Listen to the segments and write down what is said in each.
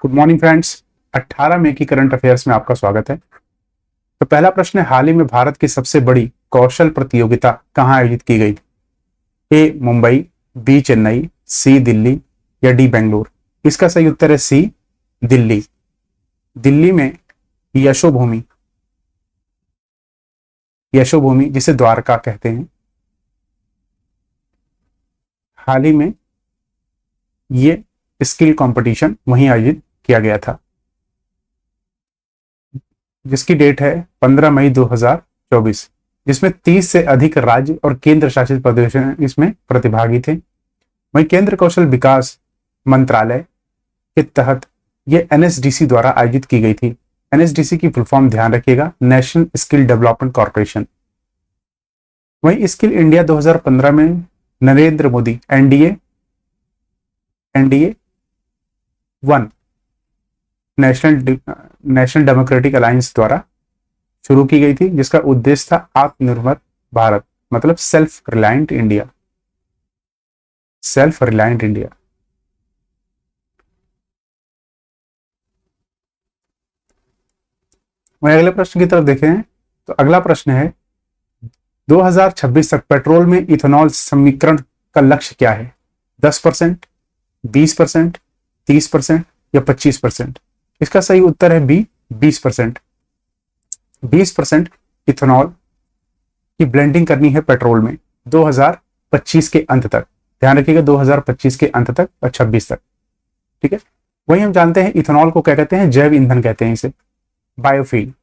Good morning friends. 18 मई की current affairs में आपका स्वागत है। तो पहला प्रश्न है, हाल ही में भारत की सबसे बड़ी कौशल प्रतियोगिता कहां आयोजित की गई? ए मुंबई, बी चेन्नई, सी दिल्ली या डी बेंगलुरु। इसका सही उत्तर है सी दिल्ली। दिल्ली में यशोभूमि, यशोभूमि जिसे द्वारका कहते हैं, हाल ही में ये स्किल कंपटीशन वहीं आयोजित किया गया था, जिसकी डेट है 15 मई 2024, जिसमें 30 से अधिक राज्य और केंद्र शासित प्रदेश इसमें प्रतिभागी थे। वहीं केंद्र कौशल विकास मंत्रालय के तहत ये एनएसडीसी द्वारा आयोजित की गई थी। एनएसडीसी की फुल फॉर्म ध्यान रखिएगा, नेशनल स्किल डेवलपमेंट कॉर्पोरेशन। वहीं स्किल इंडिया 2015 में Narendra Modi NDA 1 national democratic alliance द्वारा शुरू की गई थी, जिसका उद्देश्य था आत्मनिर्भर भारत, मतलब self reliant India. Self reliant India. वहीं अगले प्रश्न की तरफ देखें तो अगला प्रश्न है, 2026 तक पेट्रोल में इथेनॉल समीकरण का लक्ष्य क्या है? 10%, 20%, 30% या 25%। इसका सही उत्तर है बी 20%। 20% इथेनॉल की ब्लेंडिंग करनी है पेट्रोल में 2025 के अंत तक। ध्यान रखिएगा 2025 के अंत तक और 26 तक। ठीक है। वही हम जानते हैं इथेनॉल को क्या कहते हैं? जैव ईंधन कहते हैं इसे, बायोफ्यूल,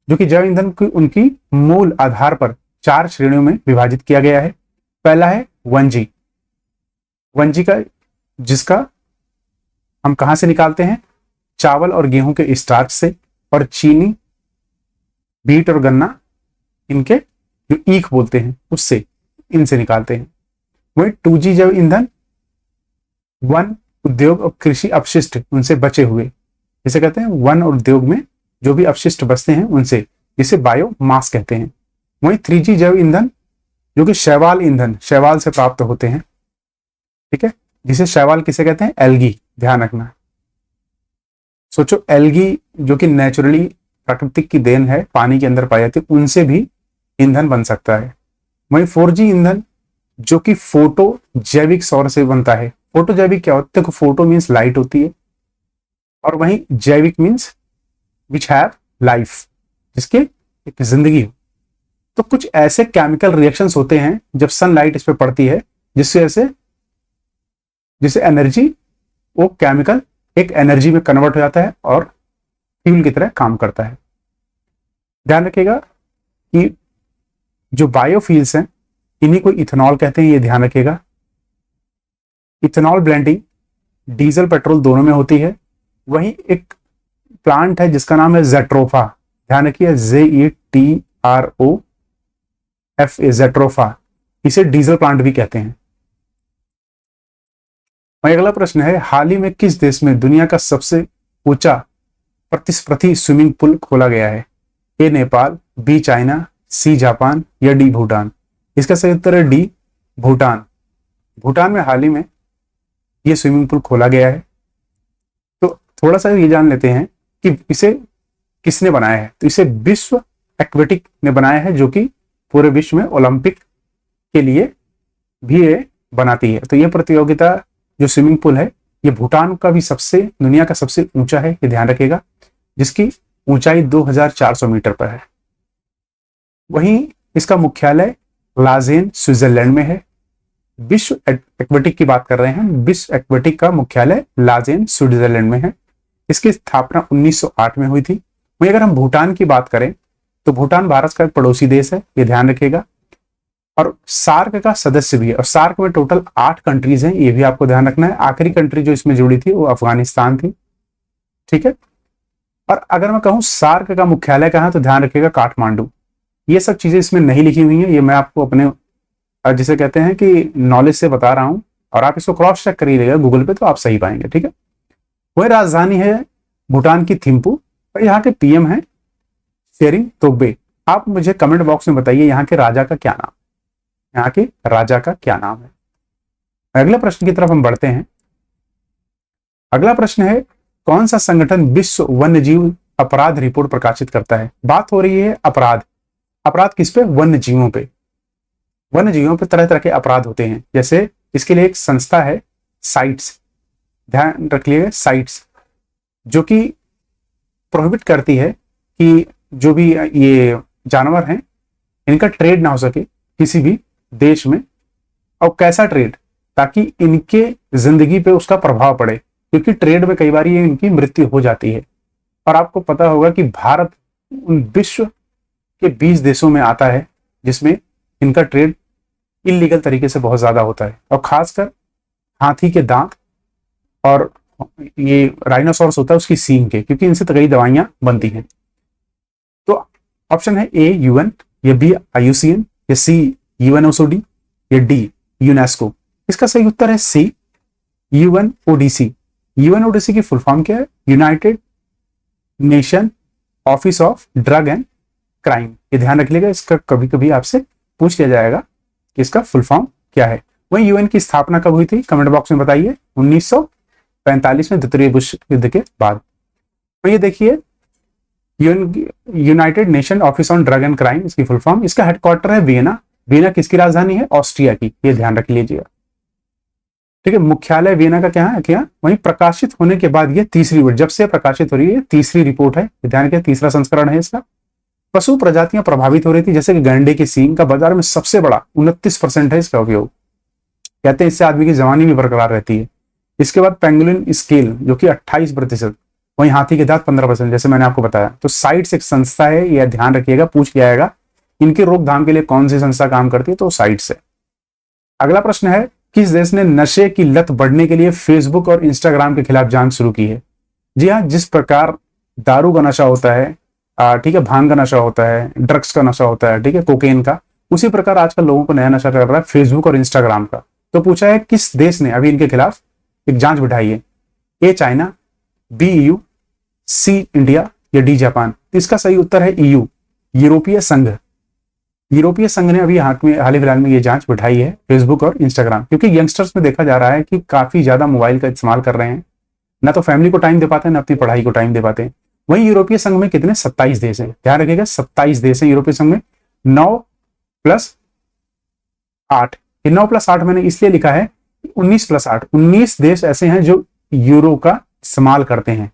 जो कि जैव ईंधन की उनकी मूल आधार पर 4 श्रेणियों में विभाजित किया गया है। पहला है 1G, 1G का, जिसका हम कहां से निकालते हैं? चावल और गेहूं के स्टार्च से, और चीनी, बीट और गन्ना, इनके जो ईख बोलते हैं उससे, इनसे निकालते हैं। वही 2G जैव ईंधन वन उद्योग और कृषि अपशिष्ट उनसे बचे हुए, जिसे कहते हैं वन और उद्योग में जो भी अपशिष्ट बचते हैं उनसे, जिसे बायोमास कहते हैं। वही 3G जैव ईंधन जो कि शैवाल ईंधन, शैवाल से प्राप्त होते हैं। ठीक है, जिसे शैवाल किसे कहते हैं? एल्गी। ध्यान रखना, सोचो एल्गी जो कि नेचुरली प्राकृतिक की देन है, पानी के अंदर पाई जाती है, उनसे भी ईंधन बन सकता है। वहीं 4G ईंधन जो कि फोटो जैविक सौर से बनता है। फोटो जैविक क्या होता है? फोटो मीन्स लाइट होती है, और वहीं जैविक मीन्स विच हैव लाइफ, जिसके एक जिंदगी हो। तो कुछ ऐसे केमिकल रिएक्शंस होते हैं जब सनलाइट इस पे पड़ती है, जिससे एनर्जी, वो केमिकल एक एनर्जी में कन्वर्ट हो जाता है और फ्यूल की तरह काम करता है। ध्यान रखिएगा कि जो बायोफ्यूल्स हैं इन्हीं को इथेनॉल कहते हैं, ये ध्यान रखिएगा। इथेनॉल ब्लेंडिंग डीजल पेट्रोल दोनों में होती है। वहीं एक प्लांट है जिसका नाम है जेट्रोफा। ध्यान रखिए ZETROFA, जेट्रोफा, इसे डीजल प्लांट भी कहते हैं। वहीं अगला प्रश्न है, हाल ही में किस देश में दुनिया का सबसे ऊंचा प्रतिस्पर्धी स्विमिंग पूल खोला गया है? A Nepal, B China, C Japan या डी भूटान। इसका सही उत्तर है डी भूटान। भूटान में हाल ही में यह स्विमिंग पूल खोला गया है। तो थोड़ा सा ये जान लेते हैं कि इसे किसने बनाया है। तो इसे विश्व एक्वेटिक ने बनाया है, जो कि पूरे विश्व में ओलंपिक के लिए भी ये बनाती है। तो यह प्रतियोगिता जो स्विमिंग पूल है, ये भूटान का भी दुनिया का सबसे ऊंचा है, ये ध्यान रखिएगा, जिसकी ऊंचाई 2400 मीटर पर है। वहीं इसका मुख्यालय लाजेन स्विट्जरलैंड में है। विश्व एक्वेटिक की बात कर रहे हैं, विश्व एक्वेटिक का मुख्यालय लाजेन स्विट्जरलैंड में है। इसकी स्थापना 1908 में हुई थी। वहीं अगर हम भूटान की बात करें तो भूटान भारत का एक पड़ोसी देश है, ये ध्यान रखिएगा, और सार्क का सदस्य भी है। और सार्क में टोटल 8 कंट्रीज हैं, ये भी आपको ध्यान रखना है। आखिरी कंट्री जो इसमें जुड़ी थी वो अफगानिस्तान थी। ठीक है। और अगर मैं कहूं सार्क का मुख्यालय कहां, तो ध्यान रखिएगा काठमांडू। ये सब चीजें इसमें नहीं लिखी हुई हैं, ये मैं आपको अपने जिसे कहते हैं कि नॉलेज से बता रहा हूं, और आप इसको क्रॉस चेक करिएगा गूगल पे तो आप सही पाएंगे। ठीक है। वही राजधानी है भूटान की थिम्पू, और यहाँ के पीएम है शेरिंग तोब्गे। आप मुझे कमेंट बॉक्स में बताइए यहाँ के राजा का क्या नाम, यहाँ के राजा का क्या नाम है। अगले प्रश्न की तरफ हम बढ़ते हैं। अगला प्रश्न है, कौन सा संगठन विश्व वन्यजीव अपराध रिपोर्ट प्रकाशित करता है? बात हो रही है अपराध। अपराध किस पे? वन्य जीवों पे। वन्य जीवों पे तरह तरह के अपराध होते हैं। जैसे इसके लिए एक संस्था है साइट्स, ध्यान रखिएगा, साइट्स, जो कि प्रोहिबिट करती है कि जो भी ये जानवर हैं इनका ट्रेड ना हो सके किसी भी देश में। और कैसा ट्रेड? ताकि इनके जिंदगी पे उसका प्रभाव पड़े, क्योंकि ट्रेड में कई बार ये इनकी मृत्यु हो जाती है। और आपको पता होगा कि भारत उन विश्व के 20 देशों में आता है जिसमें इनका ट्रेड इलीगल तरीके से बहुत ज्यादा होता है। और खासकर हाथी के दांत और ये राइनोसॉरस होता है उसकी सींग के, क्योंकि इनसे कई दवाइयां बनती हैं। तो ऑप्शन है ए यूएन, या बी IUCN, या सी UNOCD, या डी यूनेस्को। इसका सही उत्तर है सी UNODC। UNODC की फुल फॉर्म क्या है? United nation office of drug and crime. ये ध्यान रख लीजिएगा, इसका कभी कभी आपसे पूछ लिया जाएगा कि इसका फुल फॉर्म क्या है। वही यूएन की स्थापना कब हुई थी? कमेंट बॉक्स में बताइए। 1945 में, द्वितीय विश्व युद्ध के बाद। तो ये देखिए United nation office on drug and crime, इसकी फुल फॉर्म। इसका हेडक्वार्टर है वियना। वियना किसकी राजधानी है? ऑस्ट्रिया की। ये ध्यान रख लीजिएगा, ठीक है। मुख्यालय वियना का क्या है? क्या वहीं प्रकाशित होने के बाद ये तीसरी, जब से प्रकाशित हो रही है तीसरी रिपोर्ट है, ध्यान रखिए, तीसरा संस्करण है इसका। पशु प्रजातियां प्रभावित हो रही थी, जैसे कि गैंडे की सींग का बाजार में सबसे बड़ा 29% है इसका उपयोग। कहते हैं इससे आदमी की जवानी भी बरकरार रहती है। इसके बाद पेंगुलिन स्केल जो कि 28%, वहीं हाथी के दांत 15%, जैसे मैंने आपको बताया। तो साइट्स एक संस्था है, यह ध्यान रखिएगा, पूछ लिया जाएगा इनके रोकथाम के लिए कौन सी संस्था काम करती है, तो साइट्स है। अगला प्रश्न है, किस देश ने नशे की लत बढ़ने के लिए फेसबुक और इंस्टाग्राम के खिलाफ जांच शुरू की है? जी हाँ, जिस प्रकार दारू का नशा होता है, ठीक है, भांग का नशा होता है, ड्रग्स का नशा होता है, ठीक है, कोकेन का, उसी प्रकार आजकल लोगों को नया नशा कर रहा है फेसबुक और इंस्टाग्राम का। तो पूछा है किस देश ने अभी इनके खिलाफ एक जांच बिठाई है? A China, B EU, C India, या डी जापान। तो इसका सही उत्तर है EU, यूरोपीय संघ। यूरोपीय संघ ने अभी हाल ही फिलहाल में ये जांच बिठाई है फेसबुक और इंस्टाग्राम, क्योंकि यंगस्टर्स में देखा जा रहा है कि काफी ज्यादा मोबाइल का इस्तेमाल कर रहे हैं, ना तो फैमिली को टाइम दे पाते हैं, ना अपनी पढ़ाई को टाइम दे पाते हैं। वहीं यूरोपीय संघ में कितने? 27 देश हैं, ध्यान रखिएगा, 27 देश हैं यूरोपीय संघ में। 9+8, ये 9+8 मैंने इसलिए लिखा है 19+8, 19 देश ऐसे हैं जो यूरो का इस्तेमाल करते हैं,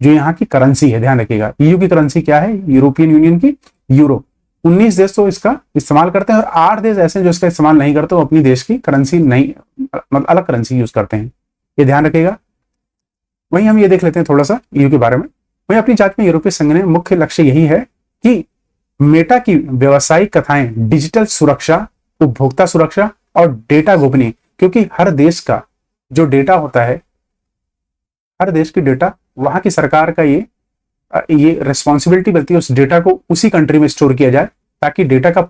जो यहाँ की करेंसी है। ध्यान रखिएगा, EU की करेंसी क्या है? यूरोपियन यूनियन की यूरो। 19 देश तो इसका इस्तेमाल करते हैं, और 8 देश ऐसे हैं जो इसका इस्तेमाल नहीं करते, वो अपनी देश की करेंसी नहीं, मतलब अलग करेंसी यूज करते हैं। ये ध्यान रखिएगा। वहीं हम ये देख लेते हैं थोड़ा सा EU के बारे में। वहीं अपनी जांच में यूरोपीय संघ ने मुख्य लक्ष्य यही है कि मेटा की व्यावसायिक कथाएं, डिजिटल सुरक्षा, उपभोक्ता सुरक्षा और डेटा गोपनीय, क्योंकि हर देश का जो डेटा होता है, हर देश की डेटा, वहां की सरकार का ये रिस्पॉन्सिबिलिटी बनती है उस डेटा को उसी कंट्री में स्टोर किया जाए, ताकि डेटा का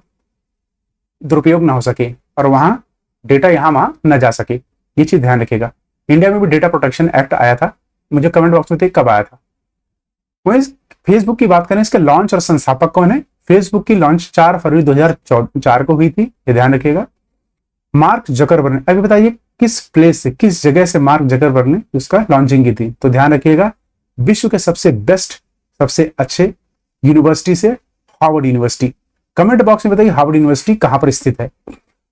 दुरुपयोग ना हो सके और वहां डेटा यहां वहां न जा सके। ये चीज ध्यान रखिएगा। इंडिया में भी डेटा प्रोटेक्शन एक्ट आया था, मुझे कमेंट बॉक्स में बताइए कब आया था। वहीं फेसबुक की बात करें, इसके लॉन्च और संस्थापक कौन है? फेसबुक की लॉन्च 4 फरवरी 2004 को हुई थी, ये ध्यान रखिएगा। मार्क जकरबर्ग ने, अभी बताइए किस प्लेस से, किस जगह से मार्क जकरबर्ग ने उसका लॉन्चिंग की थी? तो ध्यान रखिएगा, विश्व के सबसे बेस्ट, सबसे अच्छे यूनिवर्सिटी से, हार्वर्ड यूनिवर्सिटी। कमेंट बॉक्स में बताइए हार्वर्ड यूनिवर्सिटी कहां पर स्थित है।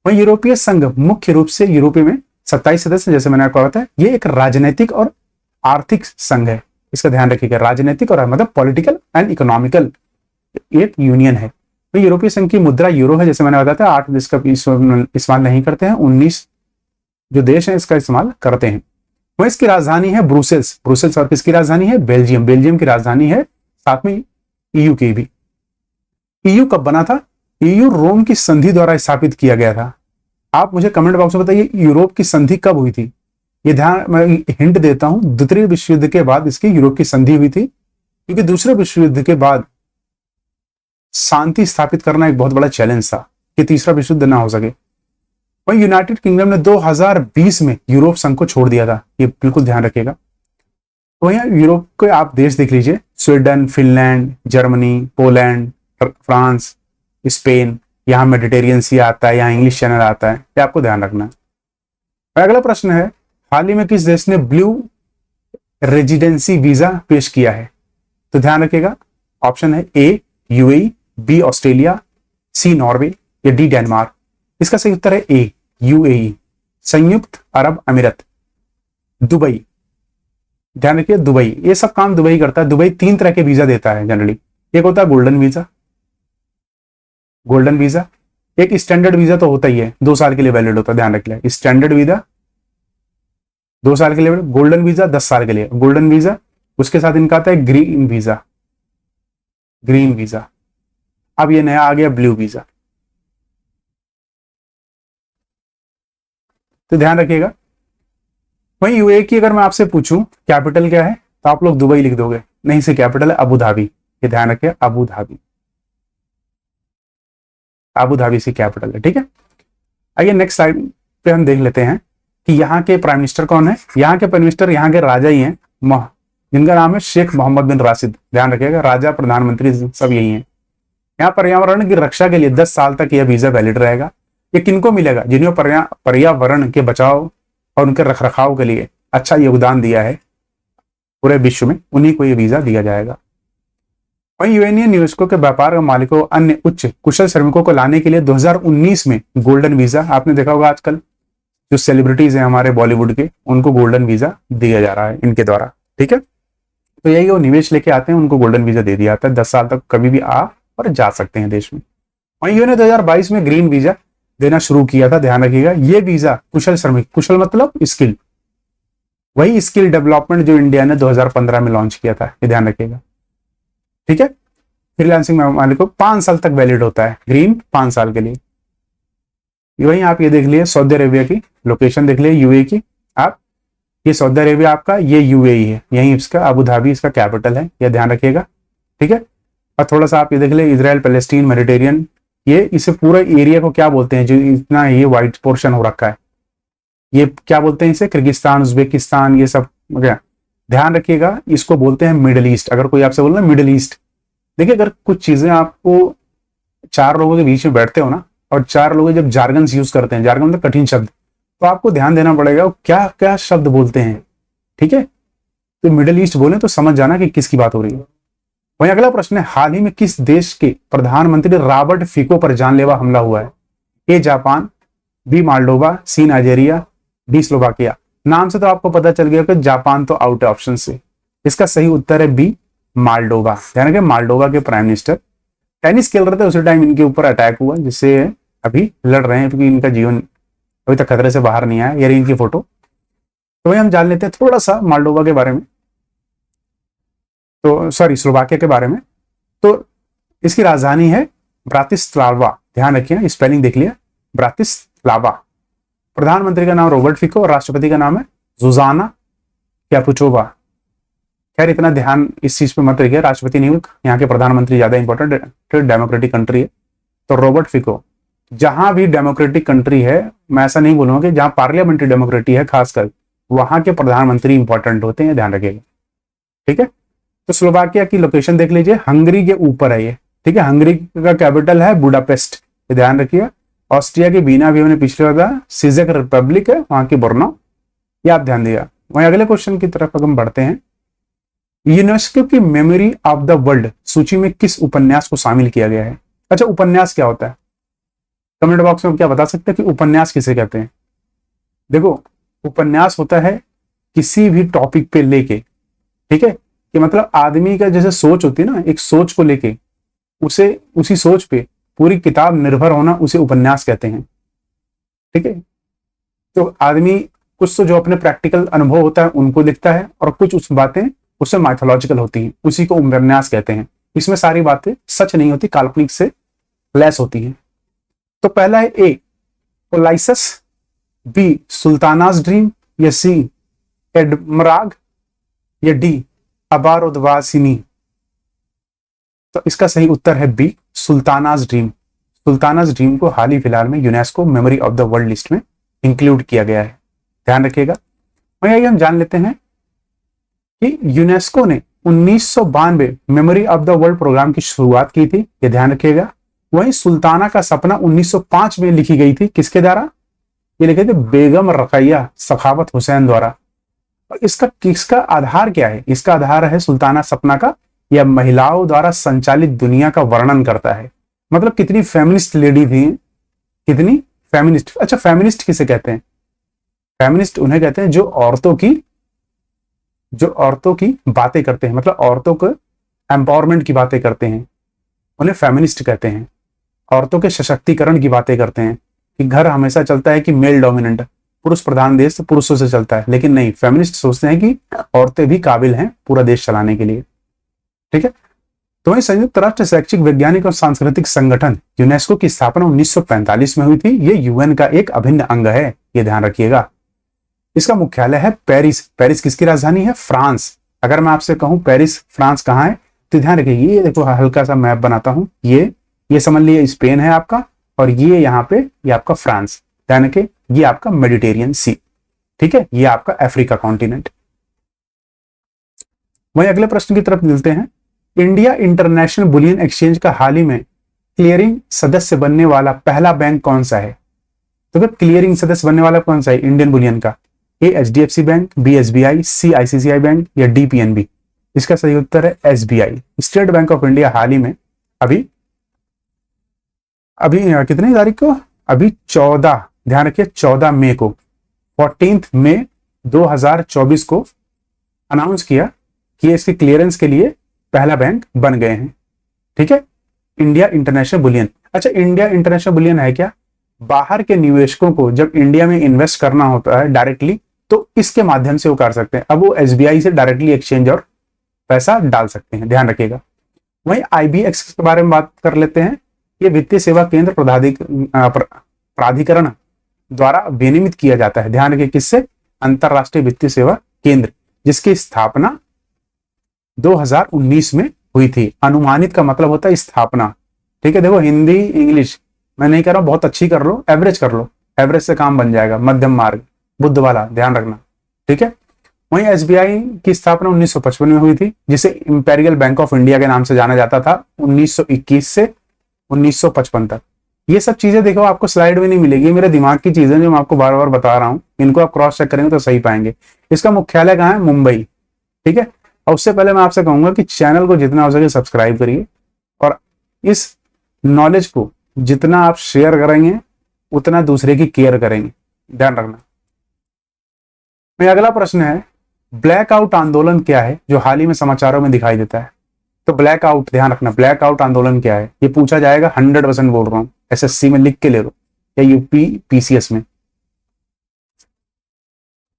वहीं यूरोपीय संघ मुख्य रूप से यूरोपीय में 27 सदस्य, जैसे मैंने आपको बताया, ये एक राजनीतिक और आर्थिक संघ है, इसका ध्यान रखिएगा। राजनीतिक और मतलब पॉलिटिकल एंड इकोनॉमिकल एक यूनियन है। तो यूरोपीय संघ की मुद्रा यूरो है, जैसे मैंने बताया था। 8 देश का इस्तेमाल नहीं करते हैं, 19 जो देश हैं इसका इस्तेमाल करते हैं। वह इसकी राजधानी है ब्रुसेल्स। ब्रुसेल्स और किसकी राजधानी है? बेल्जियम। बेल्जियम की राजधानी है, साथ में EU की भी। EU कब बना था? EU रोम की संधि द्वारा स्थापित किया गया था। आप मुझे कमेंट बॉक्स में बताइए यूरोप की संधि कब हुई थी? ये ध्यान, मैं हिंट देता हूं, द्वितीय विश्व युद्ध के बाद इसकी यूरोप की संधि हुई थी, क्योंकि दूसरे विश्व युद्ध के बाद शांति स्थापित करना एक बहुत बड़ा चैलेंज था कि तीसरा विश्व युद्ध ना हो सके। वहीं यूनाइटेड किंगडम ने 2020 में यूरोप संघ को छोड़ दिया था, ये बिल्कुल ध्यान रखिएगा। वहीं यूरोप के आप देश देख लीजिए, Sweden, Finland, Germany, Poland, France, Spain, यहाँ मेडिटेरियन सी आता है, यहाँ इंग्लिश चैनल आता है, ये आपको ध्यान रखना है। अगला प्रश्न है, हाल ही में किस देश ने ब्लू रेजिडेंसी वीजा पेश किया है? तो ध्यान रखिएगा, ऑप्शन है ए यूएई, बी ऑस्ट्रेलिया, सी नॉर्वे या डी डेनमार्क। इसका सही उत्तर है ए यूएई, संयुक्त अरब अमीरत, दुबई। ध्यान रखिए दुबई, ये सब काम दुबई करता है। दुबई 3 तरह के वीजा देता है जनरली। एक होता है गोल्डन वीजा, गोल्डन वीजा। एक स्टैंडर्ड वीजा तो होता ही है, 2 साल के लिए वैलिड होता है, ध्यान रखिए। स्टैंडर्ड वीजा 2 साल के लिए, गोल्डन वीजा 10 साल के लिए, गोल्डन वीजा। उसके साथ इनका आता है ग्रीन वीजा, ग्रीन वीजा। अब ये नया आ गया ब्लू वीजा। तो ध्यान रखिएगा। वहीं यूएई की अगर मैं आपसे पूछूं कैपिटल क्या है, तो आप लोग दुबई लिख दोगे, नहीं से कैपिटल है अबू धाबी। ये ध्यान रखिए, अबू धाबी, अबू धाबी से कैपिटल है, ठीक है। आइए नेक्स्ट स्लाइड पे हम देख लेते हैं कि यहाँ के प्राइम मिनिस्टर कौन है। यहाँ के प्राइम मिनिस्टर यहाँ के राजा ही हैं, जिनका नाम है शेख मोहम्मद बिन राशिद। ध्यान रखिएगा, राजा प्रधानमंत्री सब यही हैं। यहाँ पर्यावरण की रक्षा के लिए 10 साल तक यह वीजा वैलिड रहेगा। ये किनको मिलेगा? जिन्होंने पर्यावरण के बचाव और उनके रखरखाव के लिए अच्छा योगदान दिया है पूरे विश्व में, उन्हीं को यह वीजा दिया जाएगा। वहीं यूएन यूनेस्को के व्यापार मालिकों अन्य उच्च कुशल श्रमिकों को लाने के लिए 2019 में गोल्डन वीजा, आपने देखा होगा आजकल जो सेलिब्रिटीज हैं हमारे बॉलीवुड के, उनको गोल्डन वीजा दिया जा रहा है इनके द्वारा, ठीक है। तो यही वो निवेश लेके आते हैं, उनको गोल्डन वीजा दे दिया जाता है। 10 साल तक कभी भी आ और जा सकते हैं देश में। वहीं यूएन ने 2022 में ग्रीन वीजा देना शुरू किया था। ध्यान रखिएगा, ये वीजा कुशल श्रमिक, कुशल मतलब स्किल, वही स्किल डेवलपमेंट जो इंडिया ने 2015 में लॉन्च किया था, ये ध्यान रखिएगा, ठीक है। फ्रीलांसिंग मालिकों को 5 साल तक वैलिड होता है ग्रीन, 5 साल के लिए। वहीं आप ये देख लिए सऊदी अरेबिया की लोकेशन देख लिए, यूएई की। आप ये सऊदी अरेबिया आपका, ये यूएई है, यही इसका अबू धाबी इसका कैपिटल है, ये ध्यान रखिएगा, ठीक है। और थोड़ा सा आप ये देख ले, इजराइल पैलेस्टीन मेडिटेरियन, ये इसे पूरे एरिया को क्या बोलते हैं जो इतना ये वाइट पोर्शन हो रखा है, ये क्या बोलते हैं इसे? किर्गिस्तान, उज्बेकिस्तान, ये सब क्या, ध्यान रखिएगा, इसको बोलते हैं मिडिल ईस्ट। अगर कोई आपसे बोल रहा है मिडिल ईस्ट, देखिए अगर कुछ चीजें आपको 4 लोगों के बीच में बैठते हो ना, और 4 लोग जब जार्गन यूज करते हैं, जार्गन मतलब कठिन शब्द, तो आपको ध्यान देना पड़ेगा वो क्या क्या शब्द बोलते हैं, ठीक है। तो मिडिल ईस्ट बोले तो समझ जाना कि किसकी बात हो रही है। वहीं अगला प्रश्न है, हाल ही में किस देश के प्रधानमंत्री रॉबर्ट फिको पर जानलेवा हमला हुआ है? A Japan, B Moldova, C Nigeria, D Slovakia. नाम से तो आपको पता चल गया कि जापान तो आउट है ऑप्शन से। इसका सही उत्तर है बी मालडोवा। ध्यान रखिए, मालडोवा के प्राइम मिनिस्टर टेनिस खेल रहे थे, उसी टाइम इनके ऊपर अटैक हुआ, जिससे अभी लड़ रहे हैं, क्योंकि इनका जीवन अभी तक खतरे से बाहर नहीं आया। ये इनकी फोटो। तो वही हम जान लेते हैं थोड़ा सा मालडोवा के बारे में, तो सॉरी स्लोवाकिया के बारे में। तो इसकी राजधानी है ब्रातिस्लावा। ध्यान रखिए, स्पेलिंग देख लिया, ब्रातिस्लावा। प्रधानमंत्री का नाम रॉबर्ट फिको और राष्ट्रपति का नाम है जुजाना कैपुचोवा। खैर इतना ध्यान इस चीज पे मत रखिए, राष्ट्रपति नहीं, यहाँ के प्रधानमंत्री ज्यादा इंपॉर्टेंट, डेमोक्रेटिक कंट्री है। तो रॉबर्ट फिको, जहां भी डेमोक्रेटिक कंट्री है, मैं ऐसा नहीं बोलूंगा कि जहां पार्लियामेंट्री डेमोक्रेसी है खासकर, वहां के प्रधानमंत्री इंपॉर्टेंट होते हैं, ध्यान रखिएगा, ठीक है। तो स्लोवाकिया की लोकेशन देख लीजिए, हंगरी के ऊपर है ये, ठीक है। हंगरी का कैपिटल है बुडापेस्ट, ध्यान रखिए। ऑस्ट्रिया के बीना भी हमने पिछले बार, सिजेक रिपब्लिक है वहां की बोर्नो, ये आप ध्यान दिया। वहीं अगले क्वेश्चन की तरफ हम बढ़ते हैं। यूनेस्को की मेमोरी ऑफ द वर्ल्ड सूची में किस उपन्यास को शामिल किया गया है? अच्छा, उपन्यास क्या होता है? कमेंट बॉक्स में क्या बता सकते हैं कि उपन्यास किसे कहते हैं? देखो, उपन्यास होता है किसी भी टॉपिक पे लेके, ठीक है, कि मतलब आदमी का जैसे सोच होती है ना, एक सोच को लेके उसे उसी सोच पे पूरी किताब निर्भर होना, उसे उपन्यास कहते हैं, ठीक है। तो आदमी कुछ तो जो अपने प्रैक्टिकल अनुभव होता है उनको लिखता है, और कुछ उस बातें उससे माइथोलॉजिकल होती हैं, उसी को उपन्यास कहते हैं। इसमें सारी बातें सच नहीं होती, काल्पनिक से लैस होती हैं। तो पहला है ए ओलाइसस, बी सुल्तानास ड्रीम, या सी एडमराग, या डी अबारुद्वासिनी। तो इसका सही उत्तर है बी सुल्तानास ड्रीम। सुल्तानास ड्रीम को हाल ही फिलहाल में UNESCO memory of the world list में इंक्लूड किया गया है, ध्यान रखिएगा। वहीं हम जान लेते हैं कि यूनेस्को ने 1992 memory of the world program की शुरुआत की थी, ये ध्यान रखिएगा। वहीं सुल्ताना का सपना 1905 में लिखी गई थी, किसके द्वारा? ये लिखे थे बेगम रकैया सखावत हुसैन द्वारा। और इसका किसका आधार क्या है? इसका आधार है सुल्ताना सपना का, या महिलाओं द्वारा संचालित दुनिया का वर्णन करता है। मतलब कितनी फेमिनिस्ट लेडी थी, कितनी फेमिनिस्ट। अच्छा, फेमिनिस्ट किसे कहते हैं? फेमिनिस्ट उन्हें कहते हैं जो औरतों की बातें करते हैं, मतलब औरतों को एम्पावरमेंट की बातें करते हैं, उन्हें फेमिनिस्ट कहते हैं। औरतों के सशक्तिकरण की बातें करते हैं कि घर हमेशा चलता है कि मेल डोमिनेंट, पुरुष प्रधान देश पुरुषों से चलता है, लेकिन नहीं, फेमिनिस्ट सोचते हैं कि औरतें भी काबिल हैं पूरा देश चलाने के लिए। ठीक है। तो वही संयुक्त राष्ट्र शैक्षिक, वैज्ञानिक और सांस्कृतिक संगठन यूनेस्को की स्थापना 1945 में हुई थी। ये यूएन का एक अभिन्न अंग है, ये ध्यान रखिएगा। इसका मुख्यालय है पेरिस। पेरिस किसकी राजधानी है? फ्रांस। अगर मैं आपसे कहूं पेरिस फ्रांस कहाँ है, तो ध्यान रखिए, ये देखो हल्का सा मैप बनाता हूं, ये समझ लिए स्पेन है आपका, और ये यहाँ पे ये आपका फ्रांस। ध्यान रखिए, ये आपका मेडिटेरियन सी। ठीक है, ये आपका अफ्रीका कॉन्टिनेंट। वहीं अगले प्रश्न की तरफ मिलते हैं। इंडिया इंटरनेशनल बुलियन एक्सचेंज का हाल ही में क्लियरिंग सदस्य बनने वाला पहला बैंक कौन सा है? तो फिर क्लियरिंग सदस्य बनने वाला कौन सा है इंडियन बुलियन का? A HDFC bank, B SBI, C ICICI bank या डी पीएनबी? इसका सही उत्तर है SBI. State Bank of India हाल ही में अभी कितनी तारीख को? अभी 14, ध्यान रखिए 14 मई को, 14 मई 2024 को अनाउंस किया कि इसकी क्लियरेंस के लिए पहला बैंक बन गए हैं। ठीक है, इंडिया इंटरनेशनल बुलियन। अच्छा, इंडिया इंटरनेशनल बुलियन है क्या? बाहर के निवेशकों को जब इंडिया में इन्वेस्ट करना होता है डायरेक्टली, तो इसके माध्यम से वो कर सकते हैं। अब वो एसबीआई से डायरेक्टली एक्सचेंज और पैसा डाल सकते हैं, ध्यान रखिएगा। वहीं आईबीएक्स के बारे में बात कर लेते हैं। ये वित्तीय सेवा केंद्र प्राधिकरण द्वारा विनियमित किया जाता है। ध्यान रखिए, किससे? अंतरराष्ट्रीय वित्तीय सेवा केंद्र, जिसकी स्थापना 2019 में हुई थी। अनुमानित का मतलब होता है स्थापना। ठीक है, देखो हिंदी इंग्लिश मैं नहीं कर रहा हूं, बहुत अच्छी कर लो, एवरेज कर लो, एवरेज से काम बन जाएगा, मध्यम मार्ग, बुद्ध वाला, ध्यान रखना। ठीक है। वहीं एसबीआई की स्थापना 1955 में हुई थी, जिसे इंपेरियल बैंक ऑफ इंडिया के नाम से जाना जाता था 1921 से 1955 तक। ये सब चीजें देखो आपको स्लाइड में नहीं मिलेगी, मेरे दिमाग की चीजें जो मैं आपको बार बार बता रहा हूं, इनको आप क्रॉस चेक करेंगे तो सही पाएंगे। इसका मुख्यालय कहाँ है? मुंबई। ठीक है। और उससे पहले मैं आपसे कहूंगा कि चैनल को जितना हो सके सब्सक्राइब करिए, और इस नॉलेज को जितना आप शेयर करेंगे उतना दूसरे की केयर करेंगे, ध्यान रखना। अगला प्रश्न है, ब्लैकआउट आंदोलन क्या है जो हाल ही में समाचारों में दिखाई देता है? तो ब्लैकआउट, ध्यान रखना, ब्लैकआउट आंदोलन क्या है ये पूछा जाएगा, 100% बोल रहा हूं, एसएससी में लिख के ले लो या यूपी पीसीएस में।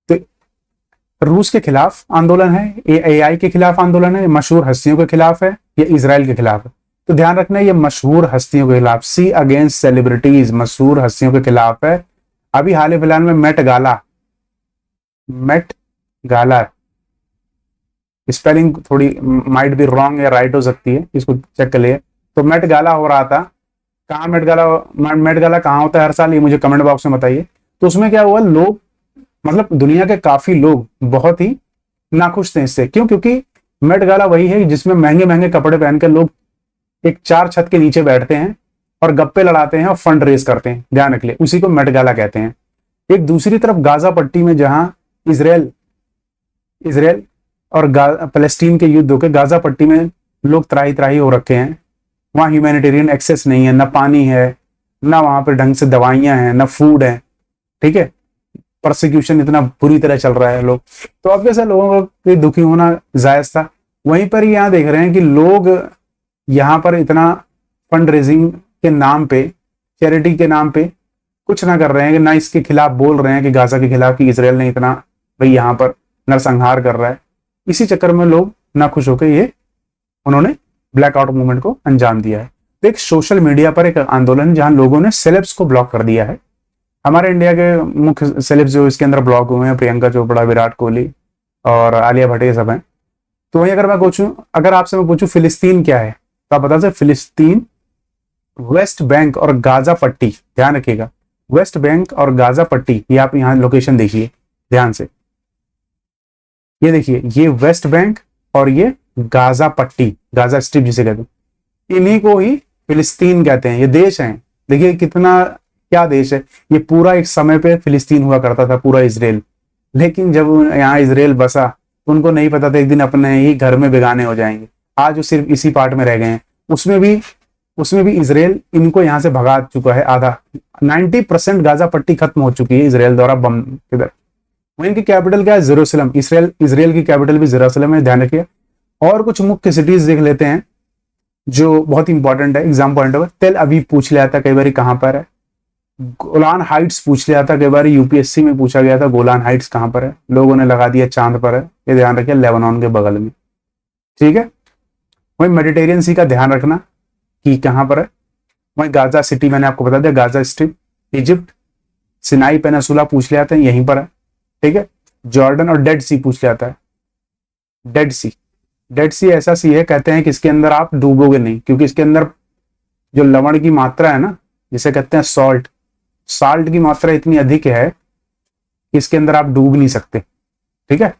तो रूस के खिलाफ आंदोलन है, एआई के खिलाफ आंदोलन है, मशहूर हस्तियों के खिलाफ है, या इजराइल के खिलाफ है? तो ध्यान रखना, ये मशहूर हस्तियों के खिलाफ, सी अगेंस्ट सेलिब्रिटीज, मशहूर हस्तियों के खिलाफ है। अभी हाल फिलहाल में मेट गाला स्पेलिंग थोड़ी माइट भी रॉन्ग या राइट हो सकती है, इसको चेक कर लिए। तो मेट गाला हो रहा था, कहाँ मेट गाला कहाँ होता है हर साल, ये मुझे कमेंट बॉक्स में बताइए। तो उसमें क्या हुआ, लोग मतलब दुनिया के काफी लोग बहुत ही नाखुश थे इससे। क्यों? क्योंकि मेट गाला वही है जिसमें महंगे महंगे कपड़े पहनकर लोग एक चार छत के नीचे बैठते हैं और गप्पे लड़ाते हैं और फंड रेज करते हैं, ध्यान रख ले, उसी को मेट गाला कहते हैं। एक दूसरी तरफ गाजा पट्टी में, जहां इसराइल और फलस्तीन के युद्ध होकर गाजा पट्टी में लोग त्राही त्राही हो रखे हैं, वहां ह्यूमैनिटेरियन एक्सेस नहीं है, ना पानी है, ना वहां पर ढंग से दवाइयां हैं, ना फूड है। ठीक है, प्रोसिक्यूशन इतना बुरी तरह चल रहा है लोग, तो अब कैसे लोगों को दुखी होना जायज था। वहीं पर यहाँ देख रहे हैं कि लोग यहाँ पर इतना फंड रेजिंग के नाम पे, चैरिटी के नाम पे कुछ ना कर रहे हैं, कि ना इसके खिलाफ बोल रहे हैं कि गाजा के खिलाफ कि इसराइल ने इतना भाई यहाँ पर नरसंहार कर रहा है। इसी चक्कर में लोग ना खुश होकर ये उन्होंने ब्लैकआउट मूवमेंट को अंजाम दिया है। तो एक सोशल मीडिया पर एक आंदोलन जहां लोगों ने सेलेब्स को ब्लॉक कर दिया है। हमारे इंडिया के मुख्य सेलेब्स जो इसके अंदर ब्लॉक हुए हैं, प्रियंका चोपड़ा, विराट कोहली और आलिया भट्ट, ये सब हैं। तो वहीं अगर आपसे मैं पूछूं फिलिस्तीन क्या है, तो आप बता सकते फिलिस्तीन वेस्ट बैंक और गाजा पट्टी, ध्यान रखिएगा, वेस्ट बैंक और गाजा पट्टी, ये आप यहाँ लोकेशन देखिए ध्यान से, ये देखिए, ये वेस्ट बैंक और ये गाजा पट्टी, गाजा स्ट्रिप जिसे कहते हैं, इन्हीं को ही फिलिस्तीन कहते हैं। ये देश हैं, देखिए कितना क्या देश है ये। पूरा एक समय पे फिलिस्तीन हुआ करता था, पूरा इसराइल, लेकिन जब यहाँ इसराइल बसा तो उनको नहीं पता था एक दिन अपने ही घर में बेगाने हो जाएंगे। आज वो सिर्फ इसी पार्ट में रह गए हैं। उसमें भी इसराइल इनको यहाँ से भगा चुका है आधा। 90% गाजा पट्टी खत्म हो चुकी है इसराइल द्वारा बम किधर। वहीं इनकी कैपिटल क्या है? जेरूसलम। इसराइल की कैपिटल भी जेरूसलम है, ध्यान रखिए। और कुछ मुख्य सिटीज देख लेते हैं जो बहुत इंपॉर्टेंट है एग्जाम पॉइंट ऑफ। तेल अवीव पूछ लिया था कई बार कहाँ पर है। गोलान हाइट्स पूछ लिया था कई बार, यूपीएससी में पूछा गया था गोलान हाइट्स कहाँ पर है, लोगों ने लगा दिया चांद पर है। ये ध्यान रखिए, लेबनान के बगल में, ठीक है। वही मेडिटेरियन सी का ध्यान रखना कि कहाँ पर है। वही गाजा सिटी मैंने आपको बता दिया, Gaza strip Egypt. Sinai peninsula पूछ लिया था, यहीं पर है, ठीक है। जॉर्डन और डेड सी पूछ लिया था। डेड सी ऐसा सी है, कहते हैं कि इसके अंदर आप डूबोगे नहीं, क्योंकि इसके अंदर जो लवण की मात्रा है ना, जिसे कहते हैं साल्ट की मात्रा इतनी अधिक है कि इसके अंदर आप डूब नहीं सकते, ठीक है।